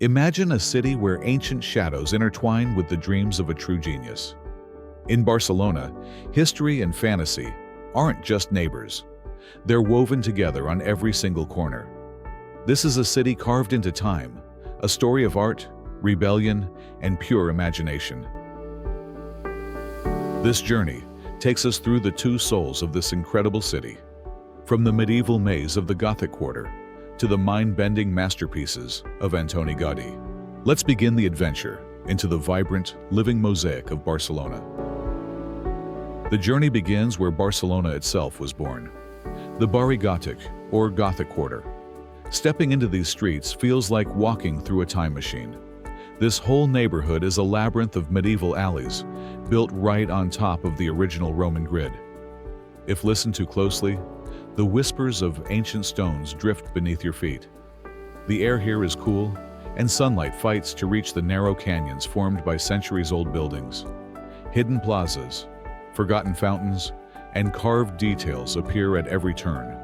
Imagine a city where ancient shadows intertwine with the dreams of a true genius. In Barcelona, history and fantasy aren't just neighbors. They're woven together on every single corner. This is a city carved into time, a story of art, rebellion, and pure imagination. This journey takes us through the two souls of this incredible city, from the medieval maze of the Gothic Quarter to the mind-bending masterpieces of ANTONI Gaudi. Let's begin the adventure into the vibrant, living mosaic of Barcelona. The journey begins where Barcelona itself was born, the Barri Gòtic, or Gothic Quarter. Stepping into these streets feels like walking through a time machine. This whole neighborhood is a labyrinth of medieval alleys, built right on top of the original Roman grid. If listened to closely, the whispers of ancient stones drift beneath your feet. The air here is cool, and sunlight fights to reach the narrow canyons formed by centuries-old buildings. Hidden plazas, forgotten fountains, and carved details appear at every turn.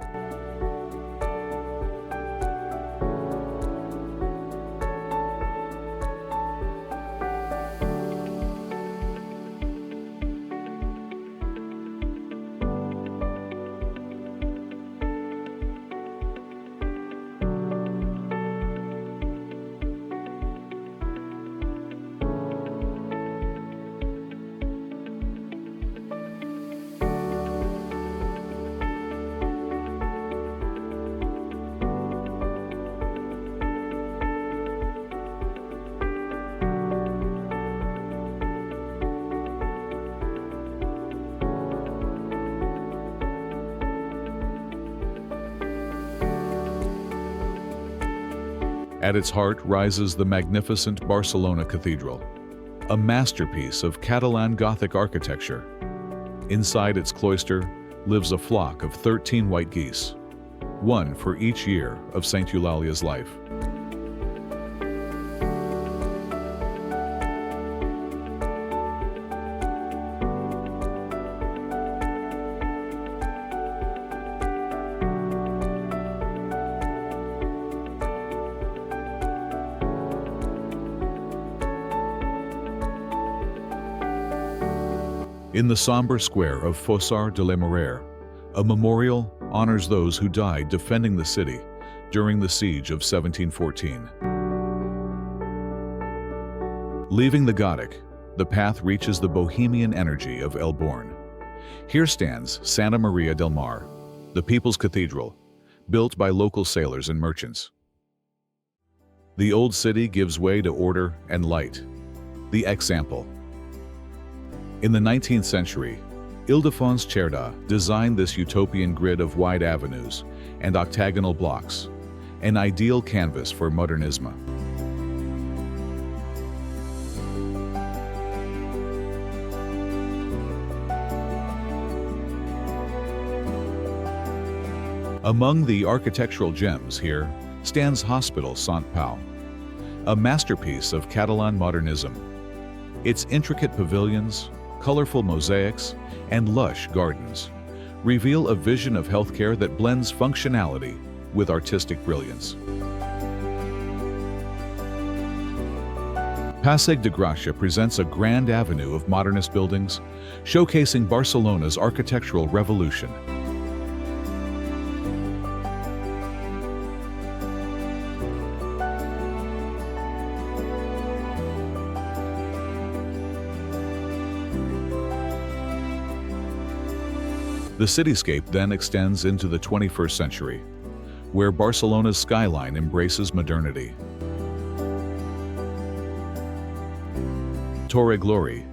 At its heart rises the magnificent Barcelona Cathedral, a masterpiece of Catalan Gothic architecture. Inside its cloister lives a flock of 13 white geese, one for each year of Saint Eulalia's life. In the somber square of Fossar de la Moreres, a memorial honors those who died defending the city during the siege of 1714. Leaving the Gòtic, the path reaches the bohemian energy of El Born. Here stands Santa Maria del Mar, the people's cathedral, built by local sailors and merchants. The old city gives way to order and light, the EIXAMPLE. In the 19th century, Ildefons Cerdà designed this utopian grid of wide avenues and octagonal blocks, an ideal canvas for modernisme. Among the architectural gems here stands Hospital Sant Pau, a masterpiece of Catalan modernism. Its intricate pavilions, colorful mosaics, and lush gardens reveal a vision of healthcare that blends functionality with artistic brilliance. Passeig de Gràcia presents a grand avenue of modernist buildings, showcasing Barcelona's architectural revolution. The cityscape then extends into the 21st century, where Barcelona's skyline embraces modernity. Torre Glory,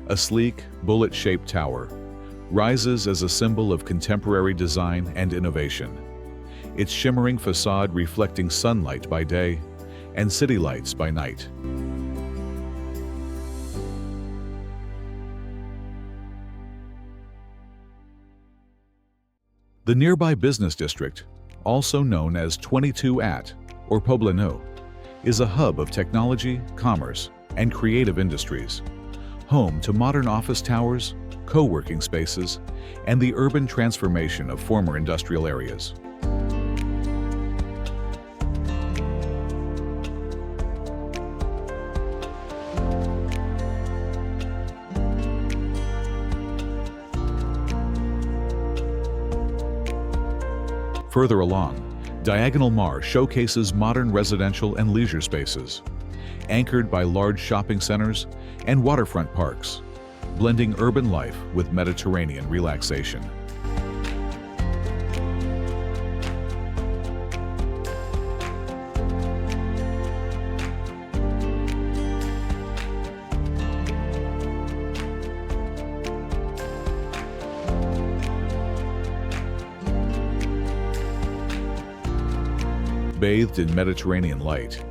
a sleek, bullet-shaped tower, rises as a symbol of contemporary design and innovation, its shimmering facade reflecting sunlight by day and city lights by night. The nearby business district, also known as 22 At, or Poblenou, is a hub of technology, commerce, and creative industries, home to modern office towers, co-working spaces, and the urban transformation of former industrial areas. Further along, Diagonal Mar showcases modern residential and leisure spaces, anchored by large shopping centers and waterfront parks, blending urban life with Mediterranean relaxation. Bathed in Mediterranean light,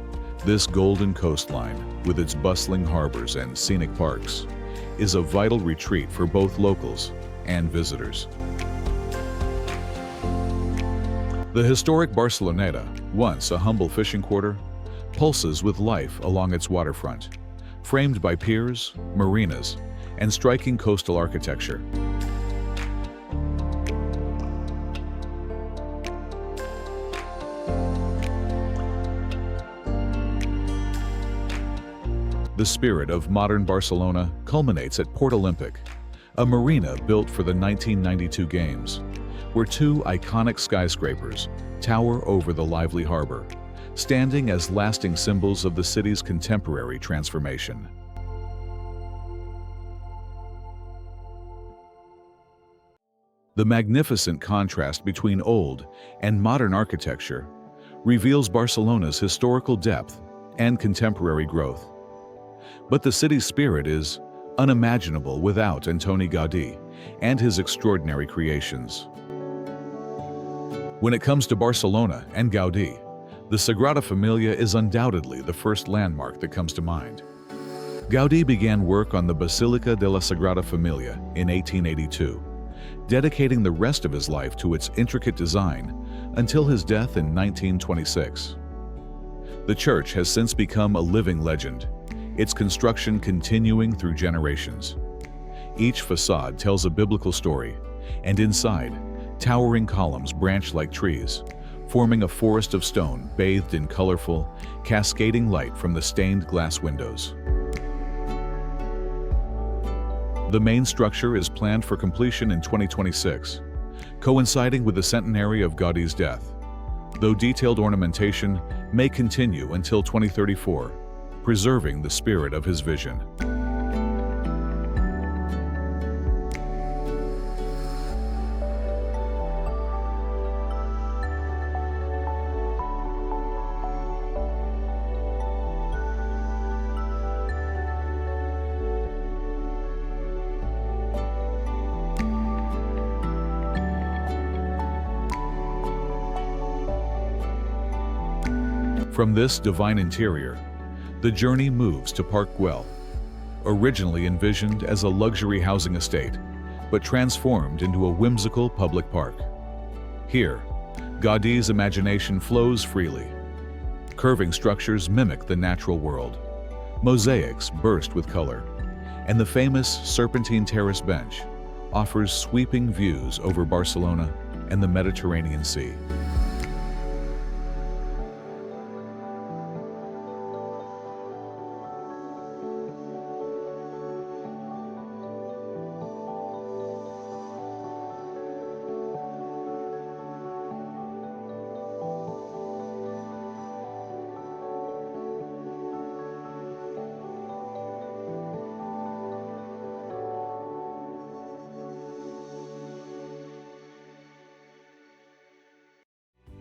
this golden coastline, with its bustling harbors and scenic parks, is a vital retreat for both locals and visitors. The historic Barceloneta, once a humble fishing quarter, pulses with life along its waterfront, framed by piers, marinas, and striking coastal architecture. The spirit of modern Barcelona culminates at Port Olympic, a marina built for the 1992 Games, where two iconic skyscrapers tower over the lively harbor, standing as lasting symbols of the city's contemporary transformation. The magnificent contrast between old and modern architecture reveals Barcelona's historical depth and contemporary growth. But the city's spirit is unimaginable without Antoni Gaudi and his extraordinary creations. When it comes to Barcelona and Gaudi, the Sagrada Familia is undoubtedly the first landmark that comes to mind. Gaudi began work on the Basilica de la Sagrada Familia in 1882, dedicating the rest of his life to its intricate design until his death in 1926. The church has since become a living legend, its construction continuing through generations. Each facade tells a biblical story, and inside, towering columns branch like trees, forming a forest of stone bathed in colorful, cascading light from the stained glass windows. The main structure is planned for completion in 2026, coinciding with the centenary of Gaudi's death, though detailed ornamentation may continue until 2034, preserving the spirit of his vision. From this divine interior, the journey moves to Park Güell, originally envisioned as a luxury housing estate, but transformed into a whimsical public park. Here, Gaudi's imagination flows freely. Curving structures mimic the natural world, mosaics burst with color, and the famous serpentine terrace bench offers sweeping views over Barcelona and the Mediterranean Sea.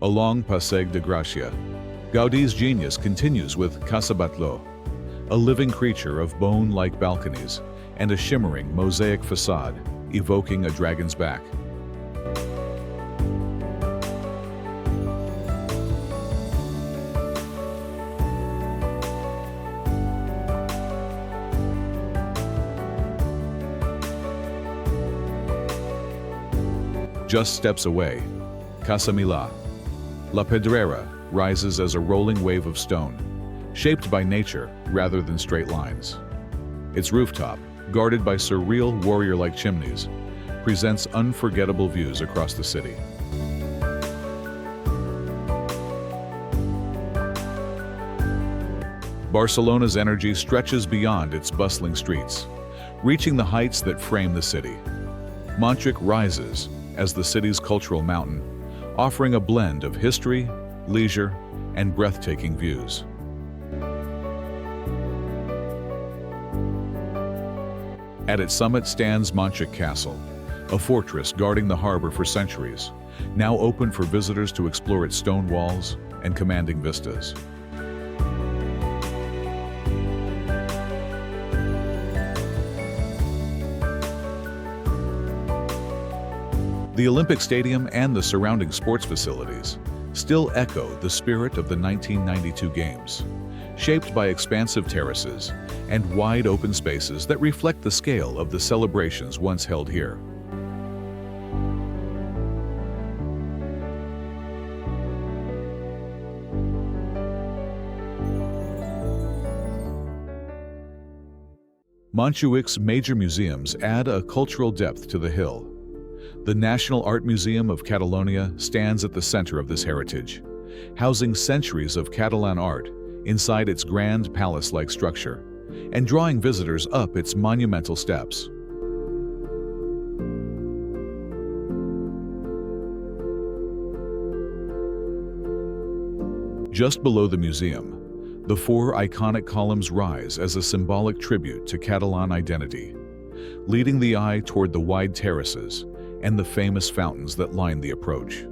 Along Passeig de Gràcia, Gaudi's genius continues with Casa Batlló, a living creature of bone-like balconies and a shimmering mosaic facade evoking a dragon's back. Just steps away, Casa Milà, La Pedrera rises as a rolling wave of stone, shaped by nature rather than straight lines. Its rooftop, guarded by surreal warrior-like chimneys, presents unforgettable views across the city. Barcelona's energy stretches beyond its bustling streets, reaching the heights that frame the city. Montjuïc rises as the city's cultural mountain, offering a blend of history, leisure, and breathtaking views. At its summit stands Montjuïc Castle, a fortress guarding the harbor for centuries, now open for visitors to explore its stone walls and commanding vistas. The Olympic Stadium and the surrounding sports facilities still echo the spirit of the 1992 Games, shaped by expansive terraces and wide open spaces that reflect the scale of the celebrations once held here. Montjuïc's major museums add a cultural depth to the hill. The National Art Museum of Catalonia stands at the center of this heritage, housing centuries of Catalan art inside its grand palace-like structure and drawing visitors up its monumental steps. Just below the museum, the four iconic columns rise as a symbolic tribute to Catalan identity, leading the eye toward the wide terraces and the famous fountains that line the approach.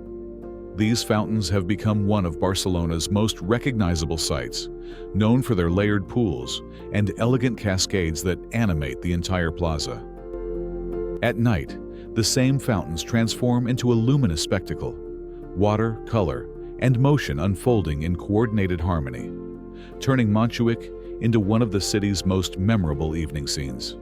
These fountains have become one of Barcelona's most recognizable sights, known for their layered pools and elegant cascades that animate the entire plaza. At night, the same fountains transform into a luminous spectacle, water, color, and motion unfolding in coordinated harmony, turning Montjuïc into one of the city's most memorable evening scenes.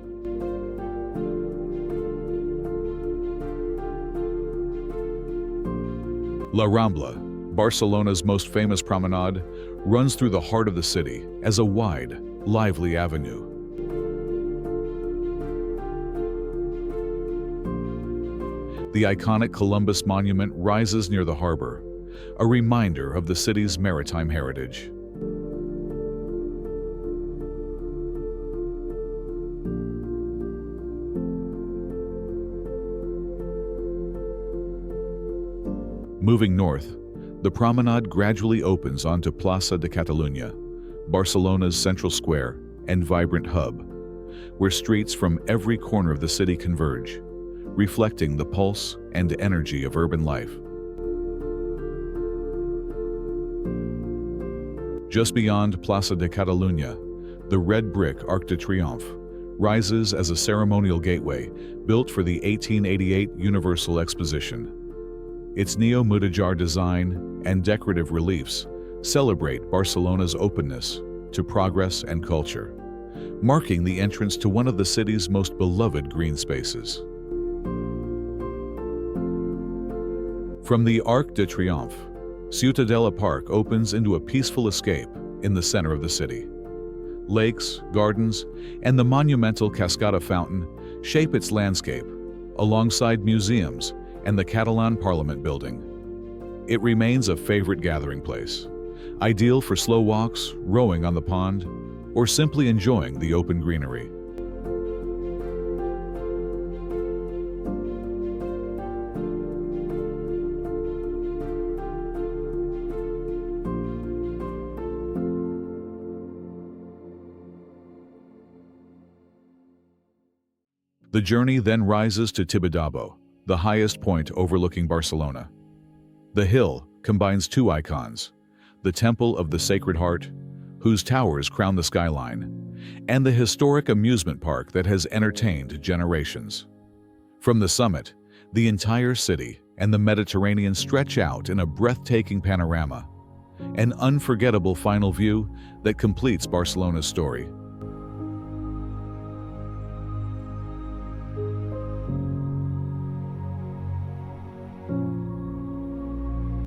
La Rambla, Barcelona's most famous promenade, runs through the heart of the city as a wide, lively avenue. The iconic Columbus Monument rises near the harbor, a reminder of the city's maritime heritage. Moving north, the promenade gradually opens onto Plaça de Catalunya, Barcelona's central square and vibrant hub, where streets from every corner of the city converge, reflecting the pulse and energy of urban life. Just beyond Plaça de Catalunya, the red brick Arc de Triomphe rises as a ceremonial gateway built for the 1888 Universal Exposition. Its neo-Mudéjar design and decorative reliefs celebrate Barcelona's openness to progress and culture, marking the entrance to one of the city's most beloved green spaces. From the Arc de Triomphe, Ciutadella Park opens into a peaceful escape in the center of the city. Lakes, gardens, and the monumental Cascada fountain shape its landscape, alongside museums and the Catalan Parliament building. It remains a favorite gathering place, ideal for slow walks, rowing on the pond, or simply enjoying the open greenery. The journey then rises to Tibidabo, the highest point overlooking Barcelona. The hill combines two icons, the Temple of the Sacred Heart, whose towers crown the skyline, and the historic amusement park that has entertained generations. From the summit, the entire city and the Mediterranean stretch out in a breathtaking panorama, an unforgettable final view that completes Barcelona's story.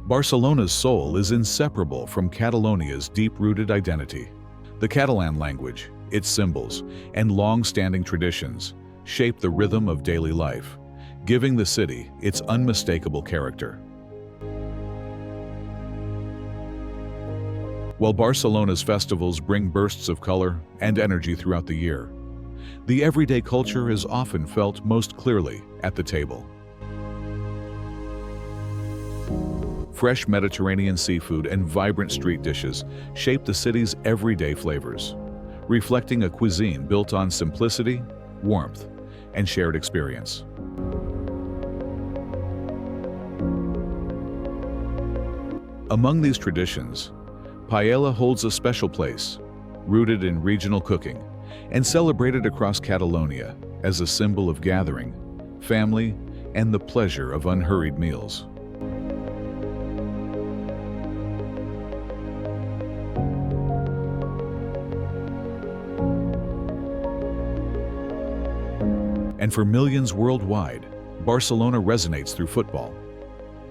Barcelona's soul is inseparable from Catalonia's deep-rooted identity. The Catalan language, its symbols, and long-standing traditions shape the rhythm of daily life, giving the city its unmistakable character. While Barcelona's festivals bring bursts of color and energy throughout the year, the everyday culture is often felt most clearly at the table. Fresh Mediterranean seafood and vibrant street dishes shape the city's everyday flavors, reflecting a cuisine built on simplicity, warmth, and shared experience. Among these traditions, paella holds a special place, rooted in regional cooking and celebrated across Catalonia as a symbol of gathering, family, and the pleasure of unhurried meals. And for millions worldwide, Barcelona resonates through football.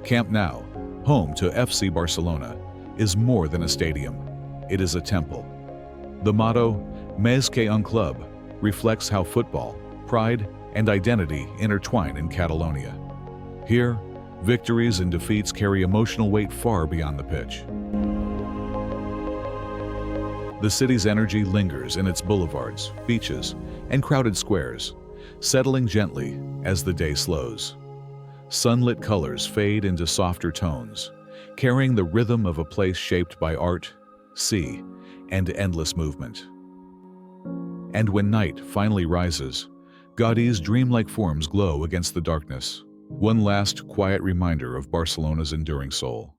Camp Nou, home to FC Barcelona, is more than a stadium. It is a temple. The motto, Més que un club, reflects how football, pride, and identity intertwine in Catalonia. Here, victories and defeats carry emotional weight far beyond the pitch. The city's energy lingers in its boulevards, beaches, and crowded squares, settling gently as the day slows. Sunlit colors fade into softer tones, carrying the rhythm of a place shaped by art, sea, and endless movement. And when night finally rises, Gaudí's dreamlike forms glow against the darkness, one last quiet reminder of Barcelona's enduring soul.